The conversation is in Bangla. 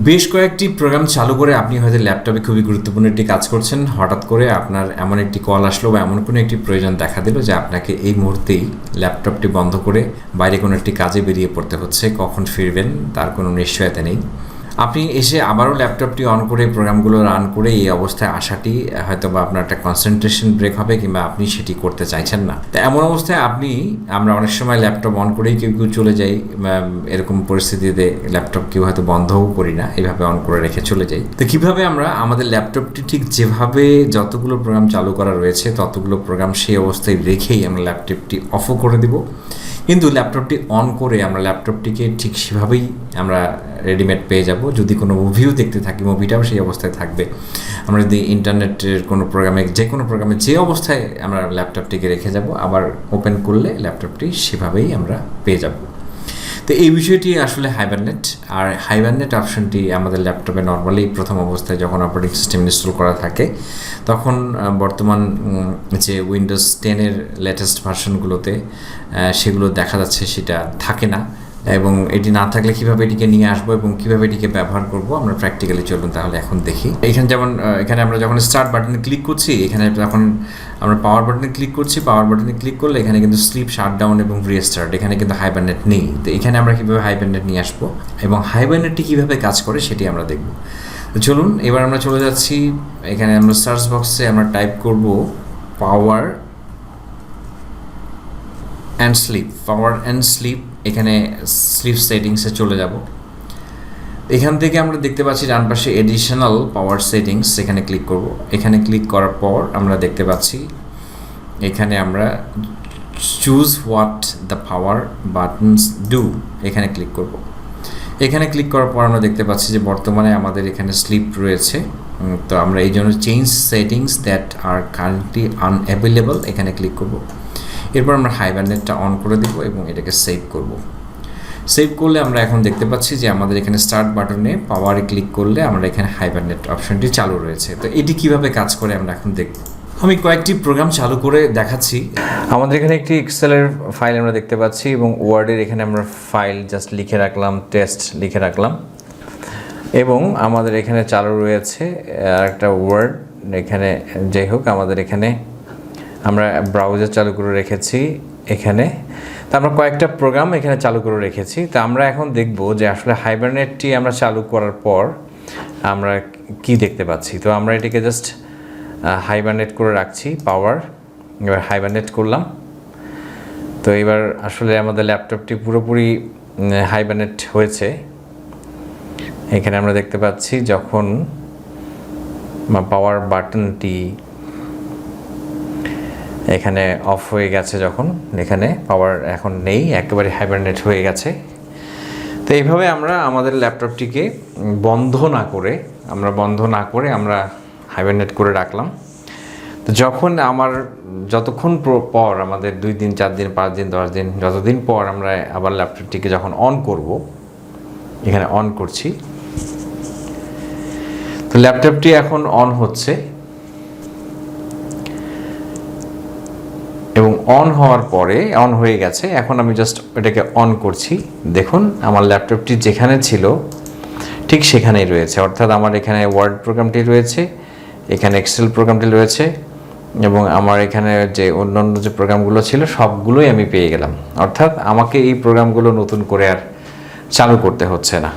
বেশ কয়েকটি প্রোগ্রাম চালু করে আপনি হয়তো ল্যাপটপে খুবই গুরুত্বপূর্ণ একটি কাজ করছেন, হঠাৎ করে আপনার এমন একটি কল আসলো বা এমন কোনো একটি প্রয়োজন দেখা দিল যে আপনাকে এই মুহূর্তেই ল্যাপটপটি বন্ধ করে বাইরে কোনো একটি কাজে বেরিয়ে পড়তে হচ্ছে। কখন ফিরবেন তার কোনো নিশ্চয়তা নেই। আপনি এসে আবারও ল্যাপটপটি অন করে প্রোগ্রামগুলো রান করে এই অবস্থায় আসাটি হয়তো বা আপনার একটা কনসেন্ট্রেশন ব্রেক হবে, কিংবা আপনি সেটি করতে চাইছেন না। তো এমন অবস্থায় আমরা অনেক সময় ল্যাপটপ অন করেই কেউ চলে যাই, এরকম পরিস্থিতিতে ল্যাপটপ কেউ হয়তো বন্ধও করি না, এইভাবে অন করে রেখে চলে যাই। তো কীভাবে আমরা আমাদের ল্যাপটপটি ঠিক যেভাবে যতগুলো প্রোগ্রাম চালু করা রয়েছে ততগুলো প্রোগ্রাম সেই অবস্থায় রেখেই আমরা ল্যাপটপটি অফও করে দিব, কিন্তু ল্যাপটপটি অন করে আমরা ল্যাপটপটিকে ঠিক সেভাবেই আমরা রেডিমেড পেয়ে যাব। যদি কোনো মুভিও দেখতে থাকি, মুভিটাও সেই অবস্থায় থাকবে। আমরা যদি ইন্টারনেটের কোনো প্রোগ্রামে, যে কোনো প্রোগ্রামে যে অবস্থায় আমরা ল্যাপটপটিকে রেখে যাব, আবার ওপেন করলে ল্যাপটপটি সেভাবেই আমরা পেয়ে যাব। তো এই বিষয়টি আসলে হাইবারনেট, আর হাইবারনেট অপশনটি আমাদের ল্যাপটপে নর্মালি প্রথম অবস্থায় যখন অপারেটিং সিস্টেম ইনস্টল করা থাকে তখন বর্তমান যে উইন্ডোজ 10-এর লেটেস্ট ভার্সনগুলোতে সেগুলো দেখা যাচ্ছে সেটা থাকে না, এবং এটি না থাকলে কীভাবে এটিকে নিয়ে আসবো এবং কীভাবে এটিকে ব্যবহার করব আমরা প্র্যাকটিক্যালি চলুন তাহলে এখন দেখি। এখানে আমরা যখন স্টার্ট বাটনে ক্লিক করছি, এখানে যখন আমরা পাওয়ার বাটনে ক্লিক করছি, পাওয়ার বাটনে ক্লিক করলে এখানে কিন্তু স্লিপ, শাটডাউন এবং রিস্টার্ট, এখানে কিন্তু হাইবারনেট নেই। তো এখানে আমরা কীভাবে হাইবারনেট নিয়ে আসবো এবং হাইবারনেটটি কীভাবে কাজ করে সেটি আমরা দেখব। তো চলুন এবার আমরা চলে যাচ্ছি, এখানে আমরা সার্চ বক্সে আমরা টাইপ করব পাওয়ার অ্যান্ড স্লিপ। এখানে স্লিপ সেটিংসে চলে যাব। এখান থেকে আমরা দেখতে পাচ্ছি ডান পাশে এডিশনাল পাওয়ার সেটিংস, এখানে ক্লিক করব। এখানে ক্লিক করার পর আমরা দেখতে পাচ্ছি এখানে আমরা choose what the power buttons do, এখানে ক্লিক করব। এখানে ক্লিক করার পর আমরা দেখতে পাচ্ছি যে বর্তমানে আমাদের এখানে স্লিপ রয়েছে। তো আমরা এই জন্য change settings that are currently unavailable, এখানে ক্লিক করব। এরপর আমরা হাইবারনেটটা অন করে দেব এবং এটাকে সেভ করব। সেভ করলে আমরা এখন দেখতে পাচ্ছি যে আমাদের এখানে স্টার্ট বাটনে পাওয়ারে ক্লিক করলে আমরা এখানে হাইবারনেট অপশনটি চালু রয়েছে। তো এটি কিভাবে কাজ করে আমরা এখন দেখব। আমি কয়েকটি প্রোগ্রাম চালু করে দেখাচ্ছি। আমাদের এখানে একটি এক্সেলের ফাইল আমরা দেখতে পাচ্ছি এবং ওয়ার্ডের এখানে আমরা ফাইল জাস্ট লিখে রাখলাম, টেস্ট লিখে রাখলাম, এবং আমাদের এখানে চালু রয়েছে আরেকটা ওয়ার্ড। এখানে যাই হোক, আমাদের এখানে আমরা ব্রাউজার চালু করে রেখেছি এখানে। তো আমরা কয়েকটা প্রোগ্রাম এখানে চালু করে রেখেছি। তো আমরা এখন দেখব যে আসলে হাইবারনেটটি আমরা চালু করার পর আমরা কি দেখতে পাচ্ছি। তো আমরা এটিকে জাস্ট হাইবারনেট করে রাখছি, পাওয়ার, এবার হাইবারনেট করলাম। তো এবার আসলে আমাদের ল্যাপটপটি পুরোপুরি হাইবারনেট হয়েছে। এখানে আমরা দেখতে পাচ্ছি যখন পাওয়ার বাটনটি এখানে অফ হয়ে গেছে, যখন এখানে পাওয়ার এখন নেই, একেবারে হাইবারনেট হয়ে গেছে। তো এইভাবে আমরা আমাদের ল্যাপটপটিকে বন্ধ না করে আমরা হাইবারনেট করে রাখলাম। তো যতক্ষণ পর আমাদের 2 দিন, 4 দিন, 5 দিন, 10 দিন, যতদিন পর আমরা আবার ল্যাপটপটিকে যখন অন করব, এখানে অন করছি। তো ল্যাপটপটি এখন অন হচ্ছে এবং অন হওয়ার পরে অন হয়ে গেছে। এখন আমি জাস্ট এটাকে অন করছি। দেখুন আমার ল্যাপটপটি যেখানে ছিল ঠিক সেখানেই রয়েছে, অর্থাৎ আমার এখানে ওয়ার্ড প্রোগ্রামটি রয়েছে, এখানে এক্সেল প্রোগ্রামটি রয়েছে, এবং আমার এখানে যে অন্যান্য যে প্রোগ্রামগুলো ছিল সবগুলোই আমি পেয়ে গেলাম। অর্থাৎ আমাকে এই প্রোগ্রামগুলো নতুন করে আর চালু করতে হচ্ছে না।